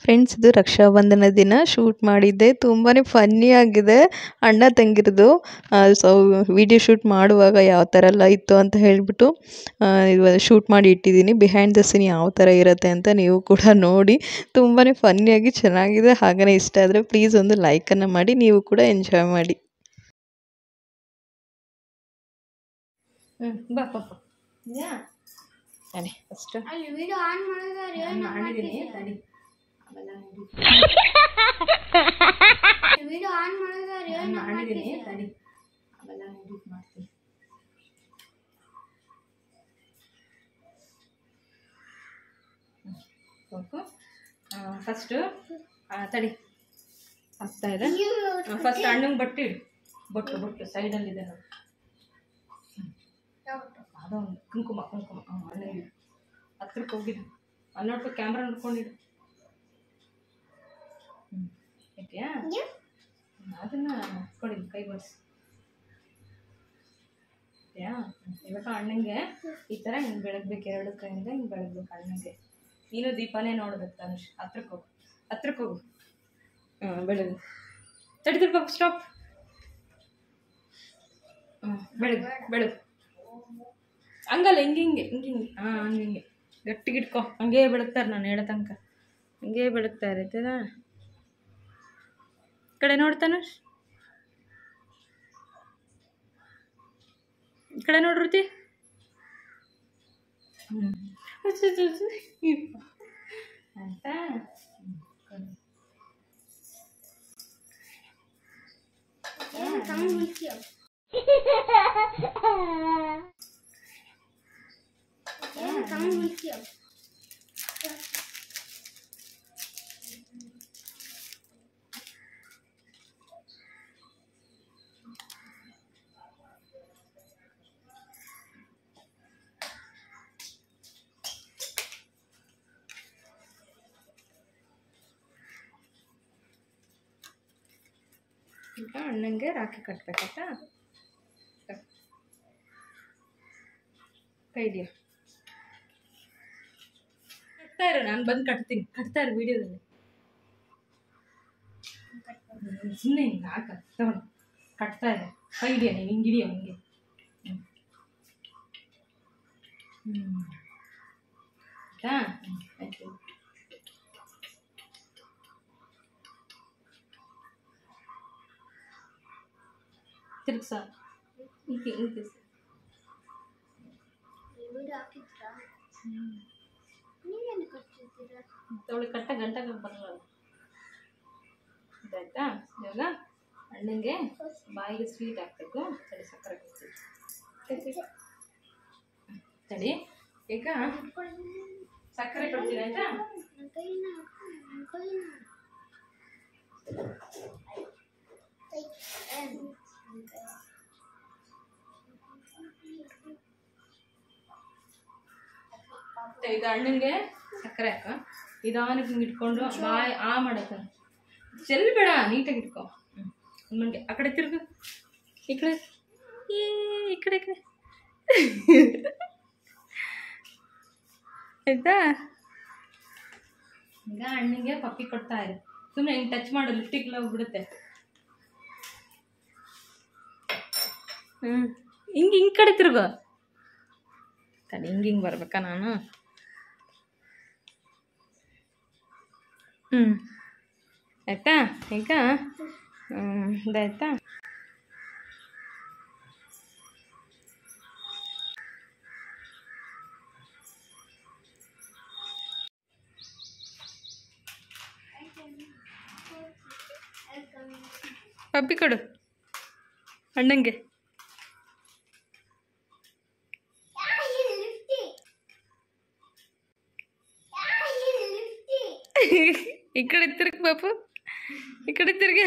Friends, ಇದು ರಕ್ಷಾಬಂಧನ ದಿನ shoot ಮಾಡಿದ್ದೆ. ತುಂಬಾ ಫನ್ನಿ ಆಗಿದೆ ಅಣ್ಣ ತಂಗಿರದು. ಸೊ ವಿಡಿಯೋ ಶೂಟ್ ಮಾಡುವಾಗ ಯಾವ ಥರ ಎಲ್ಲ ಇತ್ತು ಅಂತ ಹೇಳಿಬಿಟ್ಟು ಇವಾಗ ಶೂಟ್ ಮಾಡಿ ಇಟ್ಟಿದ್ದೀನಿ. ಬಿಹೈಂಡ್ ದ ಸೀನ್ ಯಾವ ಥರ ಇರುತ್ತೆ ಅಂತ ನೀವು ಕೂಡ ನೋಡಿ. ತುಂಬಾ ಫನ್ನಿಯಾಗಿ ಚೆನ್ನಾಗಿದೆ. ಹಾಗೆಯೇ ಇಷ್ಟ ಆದರೆ ಪ್ಲೀಸ್ ಒಂದು ಲೈಕನ್ನು ಮಾಡಿ, ನೀವು ಕೂಡ ಎಂಜಾಯ್ ಮಾಡಿ. ಬಾ ಪಾಪ ಅದೇ ಫಸ್ಟ್ ವಿಡಿಯೋ ಆನ್ ಮಾಡಿದ್ರೆ ಮಾಡಿದ್ದೀನಿ ತಡಿ. ವಿಡಿಯೋ ಆನ್ ಮಾಡಿದ್ರೆ ಮಾಡಿದ್ದೀನಿ ತಡಿ, ಅವೆಲ್ಲ ಎಡಿಟ್ ಮಾಡ್ತೀನಿ. ಫಸ್ಟು ತಡಿ ಆಗ್ತಾ ಇದೆ. ಫಸ್ಟ್ ಅಣ್ಣಂಗೆ ಬಟ್ಟೆ ಇಡು. ಬೊಟ್ಟು ಸೈಡಲ್ಲಿದೆ ನೋಡಿ, ಅದೊಂದು ಕುಂಕುಮ ಅಣ್ಣಂಗೆ ಹತ್ರಕ್ಕೆ ಹೋಗಿದ್ದು ಅಲ್ಲಿ ನೋಡ್ಕೊ, ಕ್ಯಾಮ್ರಾ ನೋಡ್ಕೊಂಡಿಡು. ಇದೆಯಾ ಅದನ್ನು ಕೊಡಿ, ಕೈ ಬಡಿಸಿ. ಇದೆಯಾ ಇವಾಗ ಅಣ್ಣಂಗೆ ಈ ಥರ ಹಿಂಗೆ ಬೆಳಗ್ಬೇಕು, ಎರಡು ಕೈಯಿಂದ ಹಿಂಗೆ ಬೆಳಗ್ಬೇಕು ಅಣ್ಣಂಗೆ. ನೀನು ದೀಪನೇ ನೋಡ್ಬೇಕು ತನುಷ್. ಹತ್ರಕ್ಕೆ ಹೋಗು ಬೆಳಗು. ತಡಿದ್ರು ಪಾಪ, ಸ್ಟಾಪ್. ಬೆಳಗು ಹಂಗಲ್ಲ, ಹಿಂಗೆ ಹಂಗೆ ಗಟ್ಟಿಗಿಟ್ಕೊ. ಹಂಗೇ ಬೆಳಗ್ತಾರೆ, ನಾನು ಹೇಳೋ ತನಕ ಹಂಗೇ ಬೆಳಗ್ತಾ ಇರ್ತದ. ಕಡೆ ನೋಡ್ತಾನ, ಈ ಕಡೆ ನೋಡ್ರತಿ. ಆಯ್ತಾ? ಈಗ ಅಣ್ಣಂಗೆ ರಾಖಿ ಕಟ್ಬೇಕಾಯ್ತಾ? ಕೈ ಹಿಡಿಯ. ಕಟ್ತಾ ಇರು, ನಾನು ಬಂದು ಕಟ್ತೀನಿ. ಕಟ್ತಾ ಇರು ವಿಡಿಯೋದಲ್ಲಿ. ಸುಮ್ಮನೆ ಹಿಂಗೆ ಹಾಕ ತಗೊಂಡು ಕಟ್ತಾ ಇರು. ಕೈ ಹಿಡಿಯ, ನೀನು ಹಿಂಗೆ ಹಿಡಿಯ ಹಿಂಗೆ. ಆಯ್ತಾ? ಆಯ್ತು. ತಿರ್ಗ್ಸ ಹಿಂಗೆ ಅವಳು ಕಟ್ಟ ಗಂಟೆಗೆ ಬರಲ್ಲ. ಇದಾಯ್ತಾ? ಇವಾಗ ಅಣ್ಣಂಗೆ ಬಾಯಿಗೆ ಸ್ವೀಟ್ ಹಾಕ್ಬೇಕು. ತಡಿ, ಸಕ್ಕರೆ ಕೊಡ್ತೀವಿ. ತಡಿ, ಈಗ ಸಕ್ಕರೆ ಕೊಡ್ತೀನಿ ಆಯ್ತಾ? ಇದು ಅಣ್ಣಂಗೆ ಸಕ್ಕರೆ ಹಾಕ. ನಿಧಾನಕ್ಕೆ ಹಿಂಗೆ ಇಟ್ಕೊಂಡು ಬಾಯಿ ಮಾಡತ್ತ. ಚೆಲ್ಬೇಡ, ನೀಟಾಗಿ ಇಟ್ಕೊ. ಅಮ್ಮನಿಗೆ ಆ ಕಡೆ ತಿರುಗು, ಈ ಕಡೆ ಈ ಕಡೆ ಆಯ್ತಾ? ಈಗ ಅಣ್ಣಂಗೆ ಪಪ್ಪಿ ಕೊಡ್ತಾ ಇರು. ಸುಮ್ಮನೆ ಹಿಂಗೆ ಟಚ್ ಮಾಡು, ಲಿಪ್ಟಿಕ್ ಹೋಗ್ಬಿಡುತ್ತೆ. ಹಿಂಗೆ ಕಡೆ ತಿರುಗು. ತಡಿ, ಹಿಂಗೆ ಬರ್ಬೇಕಾ ನಾನು? ಆಯ್ತಾ? ಈಗ ಇದಾಯ್ತಾ? ಪಪ್ಪಿ ಕೊಡು ಅಣ್ಣಂಗೆ. ಈ ಕಡೆ ತಿರ್ಗ ಪಾಪು, ಈ ಕಡೆ ತಿರ್ಗ.